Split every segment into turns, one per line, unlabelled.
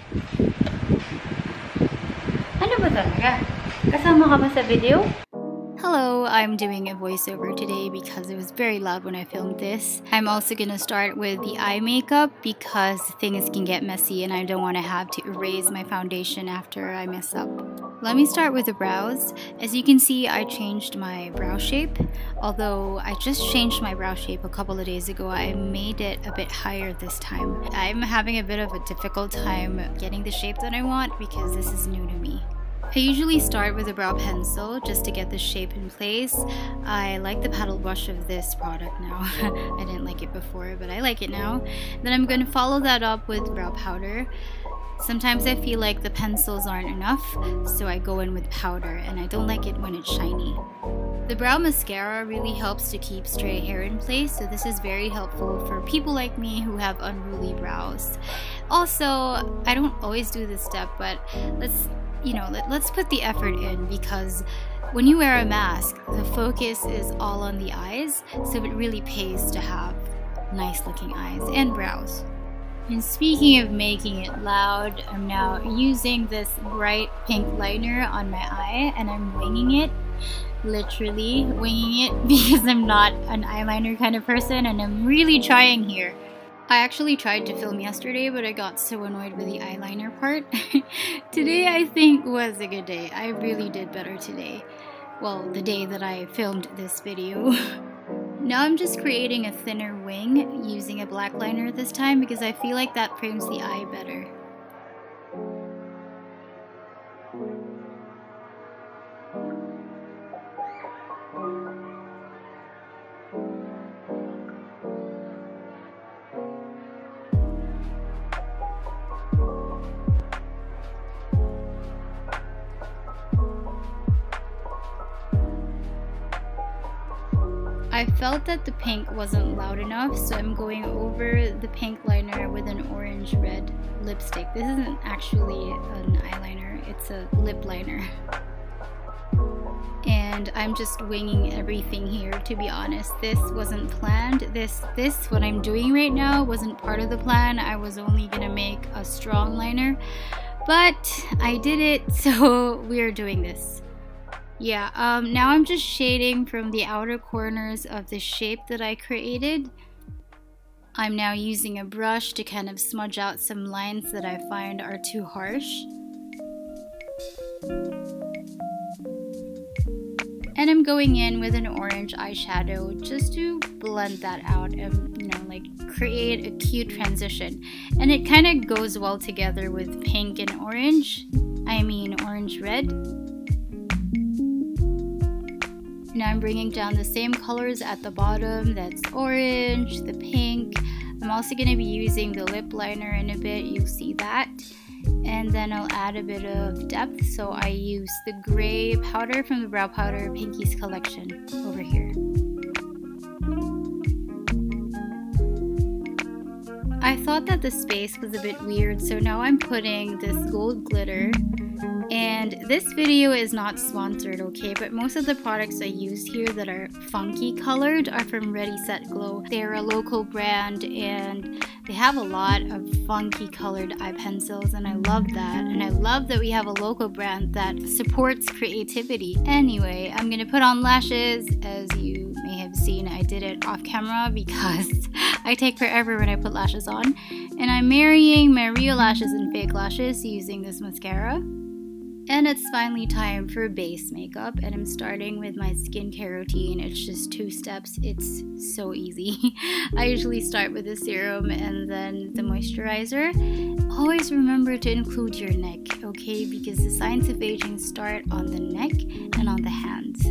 Ano ba talaga? Kasama ka ba sa video? Hello, I'm doing a voiceover today because it was very loud when I filmed this. I'm also gonna start with the eye makeup because things can get messy and I don't want to have to erase my foundation after I mess up. Let me start with the brows. As you can see, I changed my brow shape. Although I just changed my brow shape a couple of days ago, I made it a bit higher this time. I'm having a bit of a difficult time getting the shape that I want because this is new to me. I usually start with a brow pencil just to get the shape in place. I like the paddle brush of this product now. I didn't like it before, but I like it now. Then I'm going to follow that up with brow powder. Sometimes I feel like the pencils aren't enough, so I go in with powder, and I don't like it when it's shiny. The brow mascara really helps to keep stray hair in place, so this is very helpful for people like me who have unruly brows. Also, I don't always do this step, but let's put the effort in because when you wear a mask, the focus is all on the eyes, so it really pays to have nice looking eyes and brows. And speaking of making it loud, I'm now using this bright pink liner on my eye and I'm winging it. Literally winging it because I'm not an eyeliner kind of person and I'm really trying here. I actually tried to film yesterday, but I got so annoyed with the eyeliner part. Today I think was a good day. I really did better today. Well, the day that I filmed this video. Now I'm just creating a thinner wing using a black liner this time because I feel like that frames the eye better. I felt that the pink wasn't loud enough, so I'm going over the pink liner with an orange-red lipstick. This isn't actually an eyeliner, it's a lip liner. And I'm just winging everything here, to be honest. This wasn't planned. This what I'm doing right now wasn't part of the plan. I was only gonna make a strong liner, but I did it, so we're doing this. Yeah, now I'm just shading from the outer corners of the shape that I created. I'm now using a brush to kind of smudge out some lines that I find are too harsh. And I'm going in with an orange eyeshadow just to blend that out and, like create a cute transition. And it kind of goes well together with pink and orange. I mean orange-red. Now I'm bringing down the same colors at the bottom, that's orange, the pink. I'm also going to be using the lip liner in a bit, you'll see that. And then I'll add a bit of depth, so I use the gray powder from the brow powder Pinkies Collection over here. I thought that the space was a bit weird, so now I'm putting this gold glitter. And this video is not sponsored, okay, but most of the products I used here that are funky colored are from Ready Set Glow. They're a local brand and they have a lot of funky colored eye pencils and I love that. And I love that we have a local brand that supports creativity. Anyway, I'm gonna put on lashes. As you may have seen, I did it off camera because I take forever when I put lashes on. And I'm marrying my real lashes and fake lashes using this mascara. And it's finally time for base makeup, and I'm starting with my skincare routine. It's just 2 steps. It's so easy. I usually start with the serum and then the moisturizer. Always remember to include your neck, okay? Because the signs of aging start on the neck and on the hands.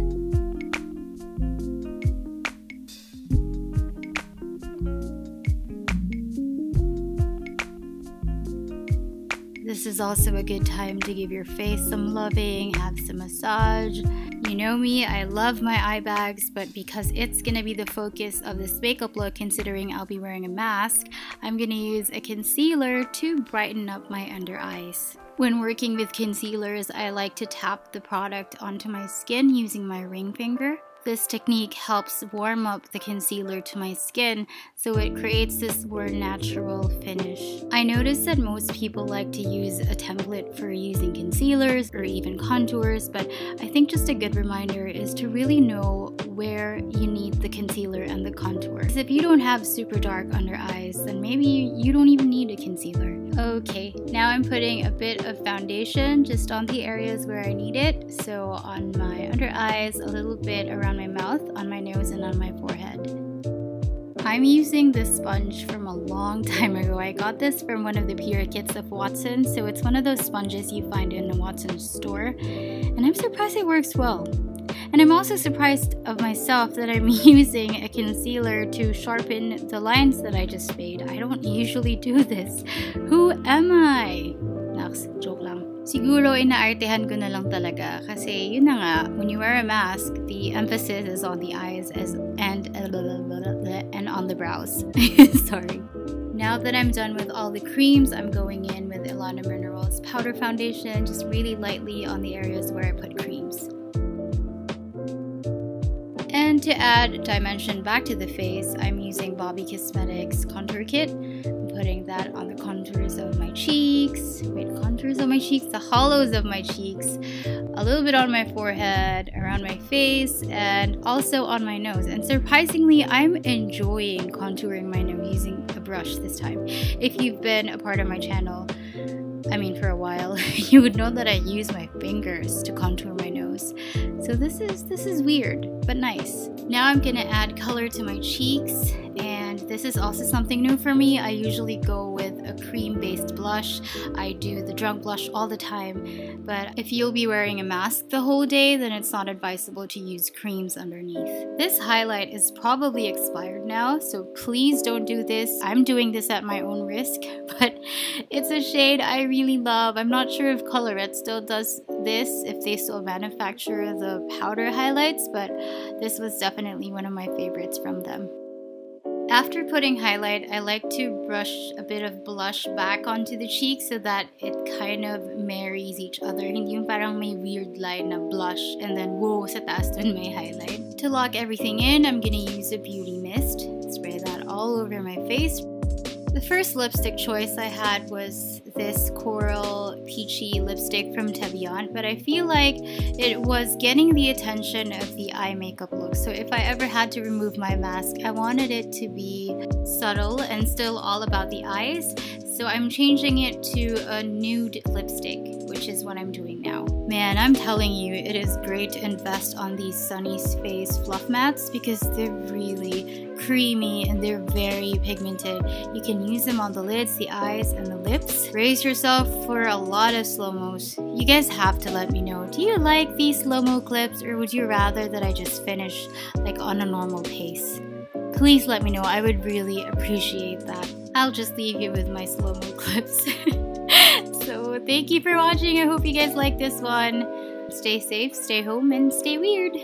This is also a good time to give your face some loving, have some massage. You know me, I love my eye bags, but because it's gonna be the focus of this makeup look, considering I'll be wearing a mask, I'm gonna use a concealer to brighten up my under eyes. When working with concealers, I like to tap the product onto my skin using my ring finger. This technique helps warm up the concealer to my skin, so it creates this more natural finish. I noticed that most people like to use a template for using concealers or even contours, but I think just a good reminder is to really know where you need the concealer and the contour. Because if you don't have super dark under eyes, then maybe you don't even need a concealer. Okay, now I'm putting a bit of foundation just on the areas where I need it. So on my under eyes, a little bit around my mouth, on my nose, and on my forehead. I'm using this sponge from a long time ago. I got this from one of the period kits of Watsons, so it's one of those sponges you find in a Watsons store, and I'm surprised it works well. And I'm also surprised of myself that I'm using a concealer to sharpen the lines that I just made. I don't usually do this. Who am I? Naks, joke lang. Siguro inaartehan ko na lang talaga kasi yun na nga, when you wear a mask, the emphasis is on the eyes and on the brows. Sorry. Now that I'm done with all the creams, I'm going in with Ellana Minerals powder foundation, just really lightly on the areas where I put creams. And to add dimension back to the face, I'm using Bobbie Cosmetics contour kit. I'm putting that on the contours of my cheeks. Wait, contours of my cheeks? The hollows of my cheeks. A little bit on my forehead, around my face, and also on my nose. And surprisingly, I'm enjoying contouring my nose using a brush this time. If you've been a part of my channel, I mean for a while, you would know that I use my fingers to contour my nose. So this is weird, but nice. Now I'm gonna add color to my cheeks, and this is also something new for me. I usually go with a cream-based blush. I do the drunk blush all the time, but if you'll be wearing a mask the whole day, then it's not advisable to use creams underneath. This highlight is probably expired now, so please don't do this. I'm doing this at my own risk, but it's a shade I really love. I'm not sure if Colourette still does this, if they still manufacture the powder highlights, but this was definitely one of my favorites from them. After putting highlight, I like to brush a bit of blush back onto the cheek so that it kind of marries each other. Hindi yung parang may weird line na blush and then whoa, sa taas dun may highlight. To lock everything in, I'm gonna use a beauty mist. Spray that all over my face. The first lipstick choice I had was this coral peachy lipstick from Teviant, but I feel like it was getting the attention of the eye makeup look. So if I ever had to remove my mask, I wanted it to be subtle and still all about the eyes. So I'm changing it to a nude lipstick, which is what I'm doing now. Man, I'm telling you, it is great to invest on these Sunniesface Fluffmattes because they're really creamy and they're very pigmented. You can use them on the lids, the eyes, and the lips. Brace yourself for a lot of slow-mos. You guys have to let me know. Do you like these slow-mo clips, or would you rather that I just finish like on a normal pace? Please let me know. I would really appreciate that. I'll just leave you with my slow-mo clips. So thank you for watching. I hope you guys like this one. Stay safe, stay home, and stay weird.